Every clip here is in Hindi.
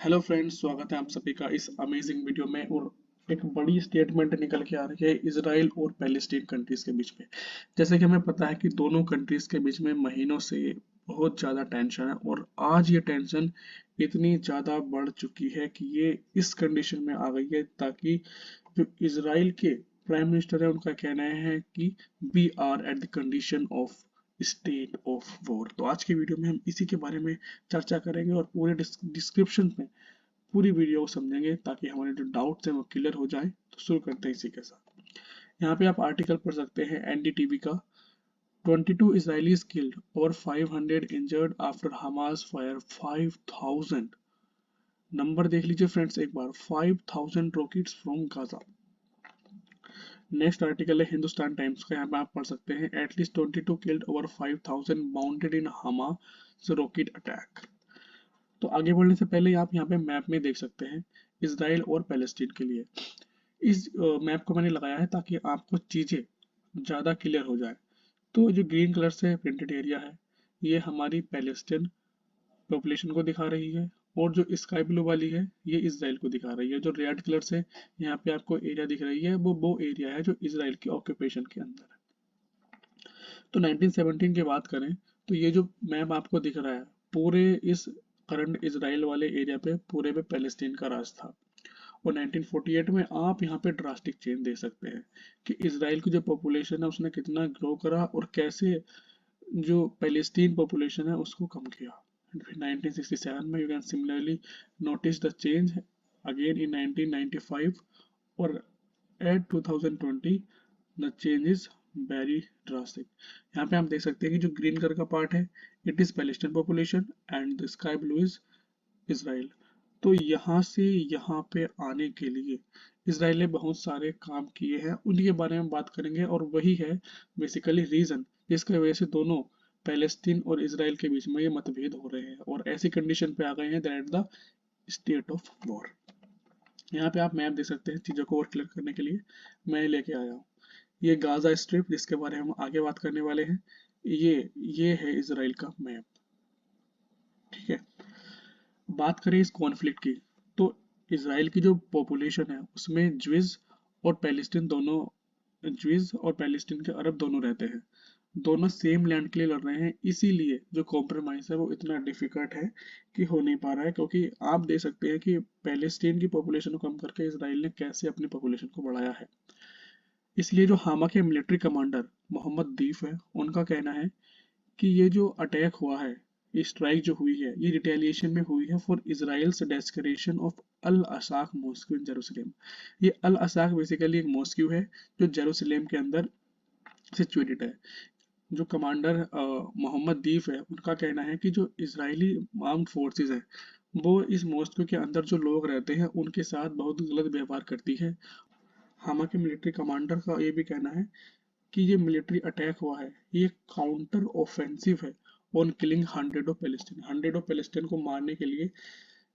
हेलो फ्रेंड्स, स्वागत है आप सभी का इस अमेजिंग वीडियो में। और एक बड़ी स्टेटमेंट निकल के आ रही है इजराइल और पैलेस्टीन कंट्रीज के बीच में। जैसे कि हमें पता है कि दोनों कंट्रीज के बीच में महीनों से बहुत ज़्यादा टेंशन है, और आज ये टेंशन इतनी ज़्यादा बढ़ चुकी है कि ये इस कंडीशन में आ गई है ताकि जो इजराइल के प्राइम मिनिस्टर है उनका कहना है कि we are at the condition of state of war. तो आज की वीडियो में हम इसी के बारे में चर्चा करेंगे और पूरे डिस्क्रिप्शन में पूरी वीडियो को समझेंगे ताकि हमारे जो डाउट्स हैं वो क्लियर हो जाए। तो शुरू करते हैं इसी के साथ। यहाँ पे आप आर्टिकल पढ़ सकते हैं एनडीटीवी का। 22 Israelis killed, over 500 injured after Hamas fire 5,000। Number देख लीजिए फ्रेंड्स एक बार, 5,000 rockets from Gaza. Next article है हिंदुस्तान टाइम्स का। यहाँ पे आप पढ़ सकते हैं एटलीस्ट 22 किल्ड, ओवर 5,000 बाउंडेड इन हमास रॉकेट अटैक। तो आगे बढ़ने से पहले आप यहाँ पे मैप में देख सकते हैं इसराइल और पैलेस्टीन के लिए। इस मैप को मैंने लगाया है ताकि आपको चीज़ें ज़्यादा क्लियर हो जाए। तो जो ग्रीन कलर से प्रिंटेड एरिया है ये हमारी पैलेस्टीन पॉपुलेशन को दिखा रही है, और जो स्काई ब्लू वाली है ये इसराइल को दिखा रही है। जो रेड कलर से यहाँ पे आपको एरिया दिख रही है वो एरिया है जो इसराइल के ऑक्यूपेशन के अंदर है। तो 1917 की बात करें तो ये जो मैप आपको दिख रहा है पूरे इस करंट इसराइल वाले एरिया पे पूरे पे पैलेस्टीन का राज था। और 1948 में आप यहाँ पे ड्रास्टिक चेंज देख सकते हैं कि इसराइल की जो पॉपुलेशन है उसने कितना ग्रो करा और कैसे जो पैलेस्टीन पॉपुलेशन है उसको कम किया। And फिर 1967 में you can similarly notice the change again in 1995, और at 2020 the change is very drastic. यहाँ पे आप देख सकते हैं कि जो ग्रीन कलर का पार्ट है it is Palestine population and the sky blue is Israel. तो यहाँ से यहाँ पे आने के लिए इसराइल ने बहुत सारे काम किए हैं, उनके बारे में बात करेंगे। और वही है बेसिकली रीजन जिसकी वजह से दोनों पैलेस्टीन और इसराइल के बीच में ये मतभेद हो रहे हैं और ऐसी कंडीशन पे आ गए हैं that the state of war. यहाँ पे आप मैप देख सकते हैं चीज़ों को और क्लियर करने के लिए मैं लेके आया हूँ। ये गाजा स्ट्रिप जिसके बारे में हम आगे बात करने वाले हैं, ये है इसराइल का मैप। ठीक है, बात करें इस कॉन्फ्लिक्ट की तो इसराइल की जो पॉपुलेशन है उसमें ज्विज और पैलेस्टीन दोनों, ज्विज और पैलेस्टीन के अरब दोनों रहते हैं। दोनों सेम लैंड के लिए लड़ रहे हैं, इसीलिए जो कॉम्प्रोमाइज है वो इतना डिफिकल्ट है कि हो नहीं पा रहा है। क्योंकि आप देख सकते हैं कि पैलेस्टीन की पॉपुलेशन को कम करके इसराइल ने कैसे अपनी पॉपुलेशन को बढ़ाया है। इसलिए जो हामा के मिलिट्री कमांडर मोहम्मद दीफ है उनका कहना है कि ये जो अटैक हुआ है, ये स्ट्राइक जो हुई है, ये रिटेलिएशन में हुई है for Israel's desecration of Al असाक मॉस्क्यू इन जेरूसलम। ये अल असाक बेसिकली एक मॉस्क्यू है जो जेरूसलम के अंदर सिचुएटेड है। जो कमांडर मोहम्मद दीफ है उनका कहना है कि जो इजरायली आर्म्ड फोर्सेस है वो इस मॉस्क्यू के अंदर जो लोग रहते हैं उनके साथ बहुत गलत व्यवहार करती है। हामा के मिलिट्री कमांडर का ये भी कहना है कि ये मिलिट्री अटैक हुआ है ये काउंटर ऑफेंसिव है ऑन किलिंग 100 ऑफ पैलेस्टीन को मारने के लिए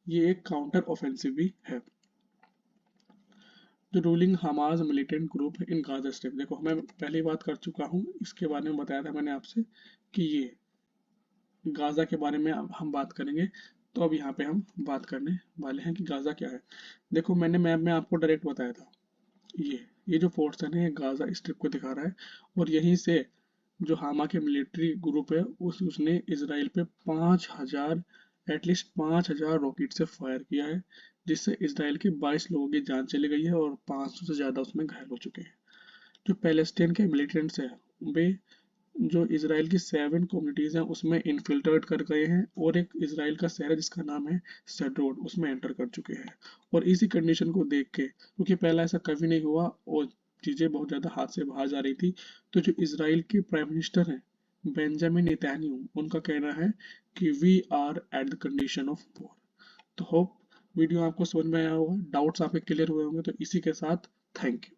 ये एक काउंटर ऑफेंसिव भी है। जो ruling Hamas militant group in Gaza strip, देखो मैं पहले बात कर चुका हूँ, इसके बारे में बताया था मैंने आपसे कि ये गाजा के बारे में अब हम बात करेंगे। तो अब यहाँ पे हम बात करने वाले हैं कि गाजा क्या है। देखो मैंने मैप में आपको डायरेक्ट बताया था, ये जो पोर्शन है ये गाजा स्ट्रिप को दिखा रहा है, और यहीं से जो हामा के मिलिट्री ग्रुप है उसने इसराइल पे 5,000 एटलीस्ट 5,000 रॉकेट से फायर किया है, जिससे इसराइल के 22 लोगों की जान चली गई है और 500 से ज़्यादा उसमें घायल हो चुके हैं। जो पैलेस्टीन के मिलिटेंट्स हैं वे जो इसराइल की 7 कम्युनिटीज़ हैं उसमें इन्फिल्ट्रेट कर गए हैं, और एक इसराइल का शहर है जिसका नाम है सेड्रोड उसमें एंटर कर चुके हैं। और इसी कंडीशन को देख के, क्योंकि पहला ऐसा कभी नहीं हुआ और चीज़ें बहुत ज़्यादा हाथ से बाहर जा रही थी, तो जो इसराइल के प्राइम मिनिस्टर हैं बेंजामिन नेतन्याहू उनका कहना है कि we are at the condition of war. तो होप वीडियो आपको समझ में आया होगा, डाउट्स आपके क्लियर हुए होंगे। तो इसी के साथ थैंक यू।